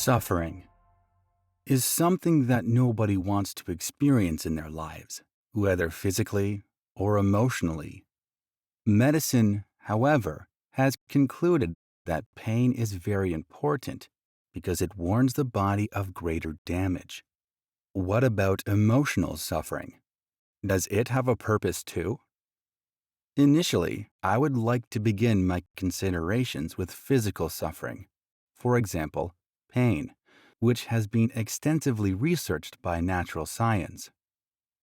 Suffering is something that nobody wants to experience in their lives, whether physically or emotionally. Medicine, however, has concluded that pain is very important because it warns the body of greater damage. What about emotional suffering? Does it have a purpose too? Initially, I would like to begin my considerations with physical suffering. For example, pain, which has been extensively researched by natural science.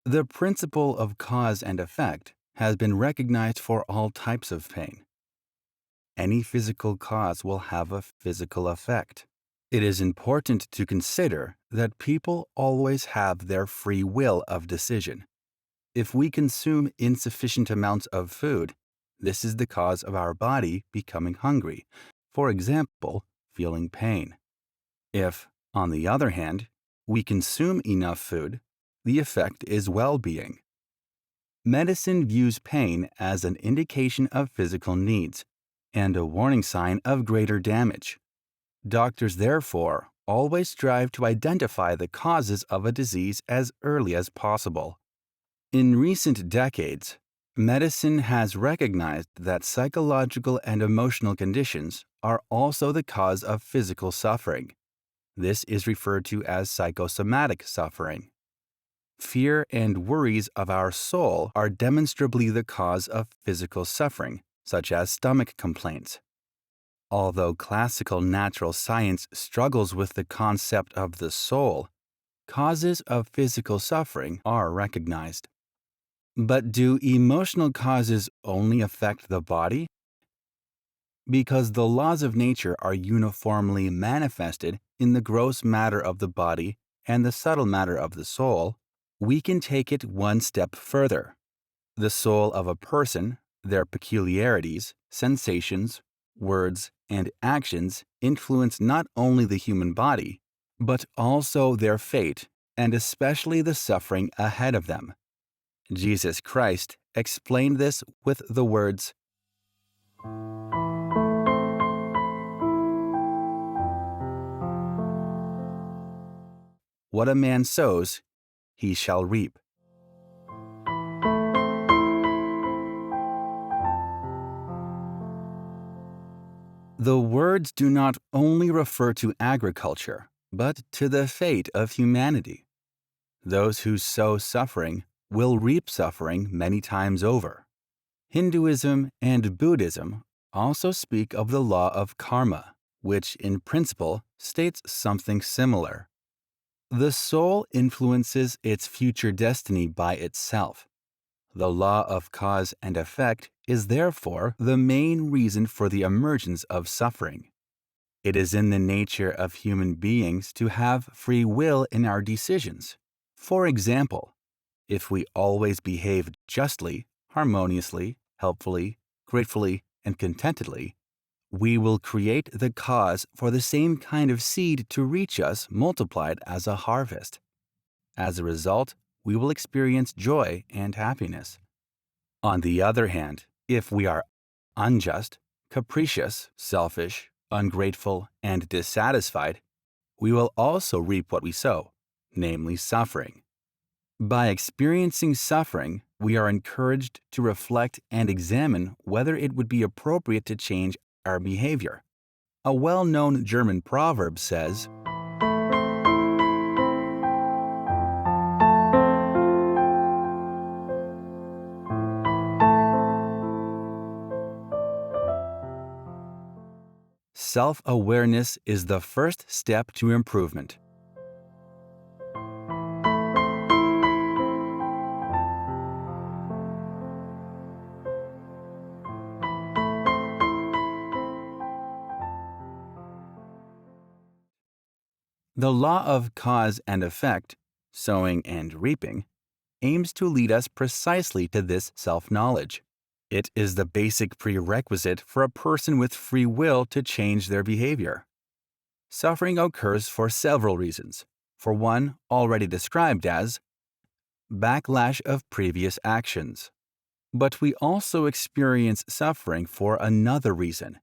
The principle of cause and effect has been recognized for all types of pain. Any physical cause will have a physical effect. It is important to consider that people always have their free will of decision. If we consume insufficient amounts of food, this is the cause of our body becoming hungry, for example, feeling pain. If, on the other hand, we consume enough food, the effect is well-being. Medicine views pain as an indication of physical needs and a warning sign of greater damage. Doctors, therefore, always strive to identify the causes of a disease as early as possible. In recent decades, medicine has recognized that psychological and emotional conditions are also the cause of physical suffering. This is referred to as psychosomatic suffering. Fear and worries of our soul are demonstrably the cause of physical suffering, such as stomach complaints. Although classical natural science struggles with the concept of the soul, causes of physical suffering are recognized. But do emotional causes only affect the body? Because the laws of nature are uniformly manifested in the gross matter of the body and the subtle matter of the soul, we can take it one step further. The soul of a person, their peculiarities, sensations, words, and actions influence not only the human body, but also their fate and especially the suffering ahead of them. Jesus Christ explained this with the words, "What a man sows, he shall reap." The words do not only refer to agriculture, but to the fate of humanity. Those who sow suffering will reap suffering many times over. Hinduism and Buddhism also speak of the law of karma, which in principle states something similar. The soul influences its future destiny by itself. The law of cause and effect is therefore the main reason for the emergence of suffering. It is in the nature of human beings to have free will in our decisions. For example, if we always behave justly, harmoniously, helpfully, gratefully, and contentedly, we will create the cause for the same kind of seed to reach us multiplied as a harvest. As a result, we will experience joy and happiness. On the other hand, if we are unjust, capricious, selfish, ungrateful, and dissatisfied, we will also reap what we sow, namely suffering. By experiencing suffering, we are encouraged to reflect and examine whether it would be appropriate to change our behavior. A well-known German proverb says, "Self-awareness is the first step to improvement." The law of cause and effect, sowing and reaping, aims to lead us precisely to this self-knowledge. It is the basic prerequisite for a person with free will to change their behavior. Suffering occurs for several reasons. For one, already described as backlash of previous actions. But we also experience suffering for another reason.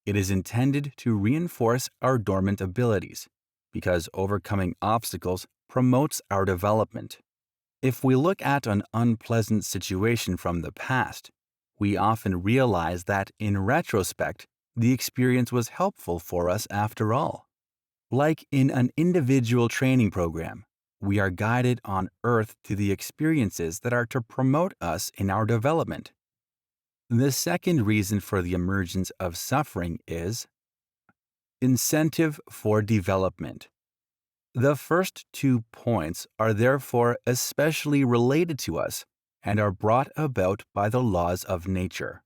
It is intended to reinforce our dormant abilities, because overcoming obstacles promotes our development. If we look at an unpleasant situation from the past, we often realize that in retrospect, the experience was helpful for us after all. Like in an individual training program, we are guided on earth to the experiences that are to promote us in our development. The second reason for the emergence of suffering is incentive for development. The first 2 points are therefore especially related to us and are brought about by the laws of nature.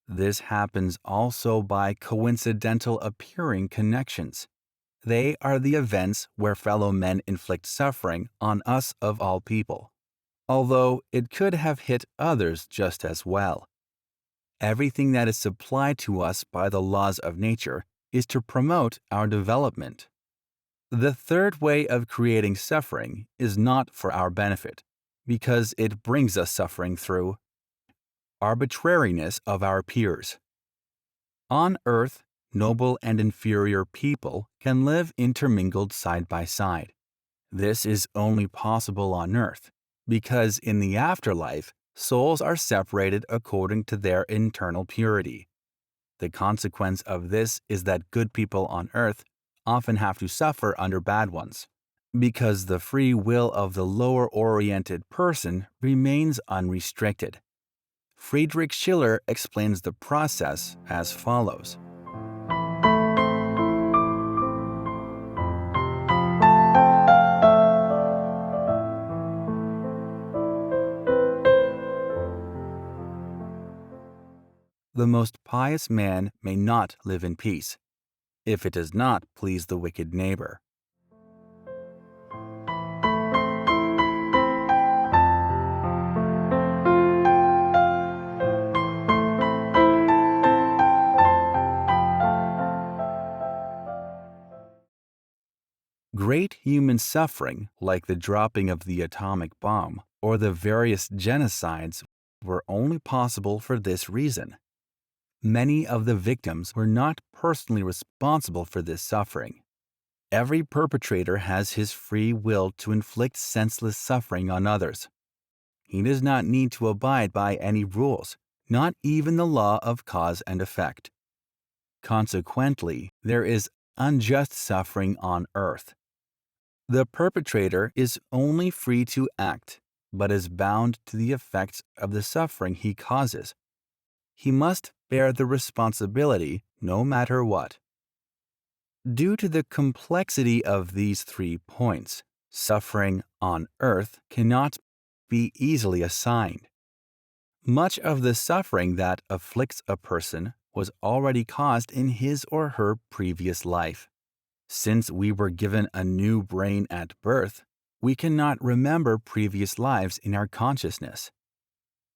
This happens also by coincidental appearing connections. They are the events where fellow men inflict suffering on us of all people, although it could have hit others just as well. Everything that is supplied to us by the laws of nature is to promote our development. The third way of creating suffering is not for our benefit, because it brings us suffering through arbitrariness of our peers. On earth, noble and inferior people can live intermingled side by side. This is only possible on earth, because in the afterlife, souls are separated according to their internal purity. The consequence of this is that good people on earth often have to suffer under bad ones, because the free will of the lower-oriented person remains unrestricted. Friedrich Schiller explains the process as follows. The most pious man may not live in peace, if it does not please the wicked neighbor. Great human suffering, like the dropping of the atomic bomb or the various genocides, were only possible for this reason. Many of the victims were not personally responsible for this suffering. Every perpetrator has his free will to inflict senseless suffering on others. He does not need to abide by any rules, not even the law of cause and effect. Consequently, there is unjust suffering on earth. The perpetrator is only free to act, but is bound to the effects of the suffering he causes. He must bear the responsibility no matter what. Due to the complexity of these 3 points, suffering on earth cannot be easily assigned. Much of the suffering that afflicts a person was already caused in his or her previous life. Since we were given a new brain at birth, we cannot remember previous lives in our consciousness.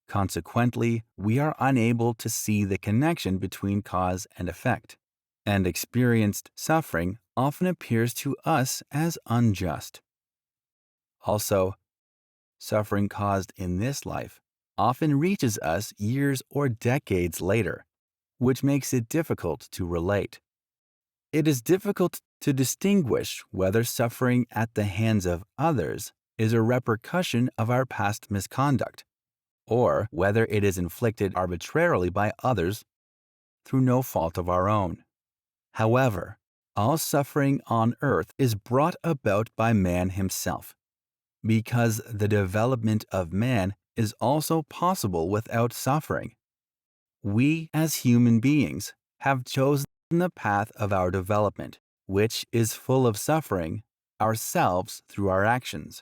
Consequently, we are unable to see the connection between cause and effect, and experienced suffering often appears to us as unjust. Also, suffering caused in this life often reaches us years or decades later, which makes it difficult to relate. It is difficult to distinguish whether suffering at the hands of others is a repercussion of our past misconduct, or whether it is inflicted arbitrarily by others through no fault of our own. However, all suffering on earth is brought about by man himself, because the development of man is also possible without suffering. We, as human beings, have chosen the path of our development, which is full of suffering, ourselves through our actions.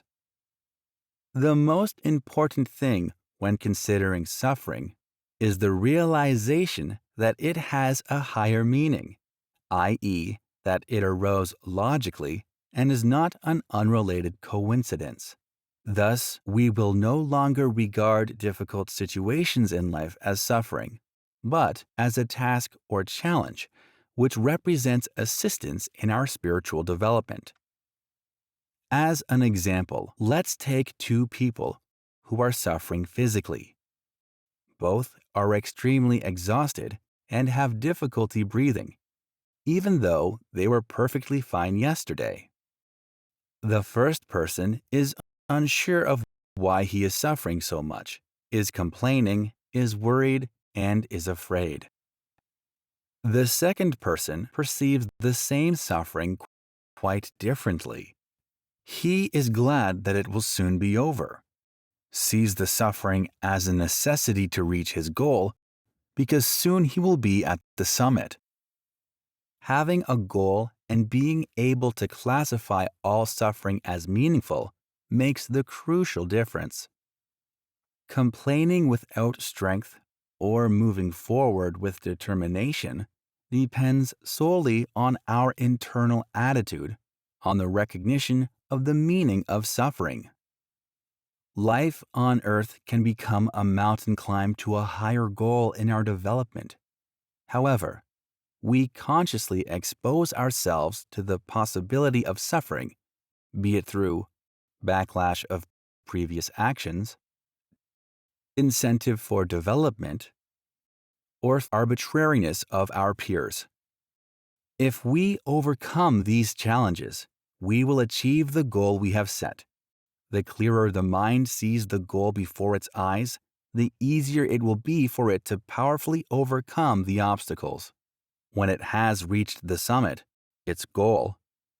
The most important thing when considering suffering is the realization that it has a higher meaning, i.e., that it arose logically and is not an unrelated coincidence. Thus, we will no longer regard difficult situations in life as suffering, but as a task or challenge, which represents assistance in our spiritual development. As an example, let's take 2 people who are suffering physically. Both are extremely exhausted and have difficulty breathing, even though they were perfectly fine yesterday. The first person is unsure of why he is suffering so much, is complaining, is worried, and is afraid. The second person perceives the same suffering quite differently. He is glad that it will soon be over, sees the suffering as a necessity to reach his goal because soon he will be at the summit. Having a goal and being able to classify all suffering as meaningful makes the crucial difference. Complaining without strength or moving forward with determination depends solely on our internal attitude, on the recognition of the meaning of suffering. Life on earth can become a mountain climb to a higher goal in our development. However, we consciously expose ourselves to the possibility of suffering, be it through backlash of previous actions, incentive for development, or arbitrariness of our peers. If we overcome these challenges, we will achieve the goal we have set. The clearer the mind sees the goal before its eyes, the easier it will be for it to powerfully overcome the obstacles. When it has reached the summit, its goal,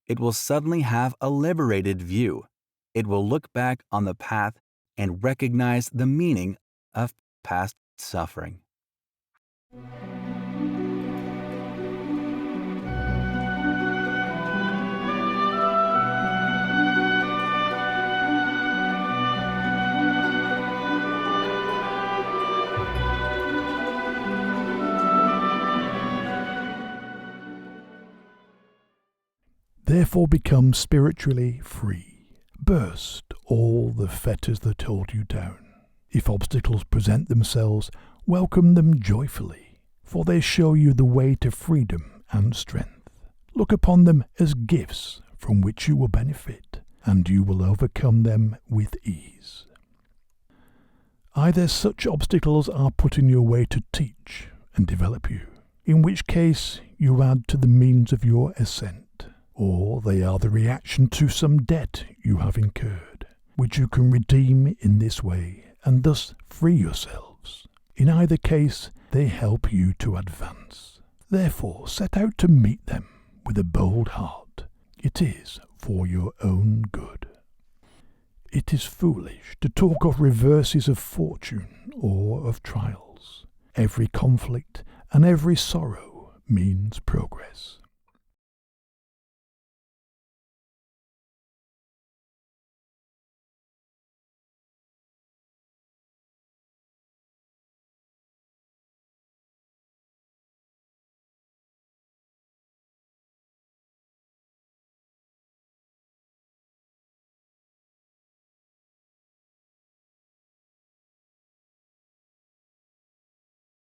it will suddenly have a liberated view. It will look back on the path and recognize the meaning of past suffering. Therefore become spiritually free. Burst all the fetters that hold you down. If obstacles present themselves, welcome them joyfully, for they show you the way to freedom and strength. Look upon them as gifts from which you will benefit, and you will overcome them with ease. Either such obstacles are put in your way to teach and develop you, in which case you add to the means of your ascent, or they are the reaction to some debt you have incurred, which you can redeem in this way and thus free yourselves. In either case, they help you to advance. Therefore, set out to meet them with a bold heart. It is for your own good. It is foolish to talk of reverses of fortune or of trials. Every conflict and every sorrow means progress.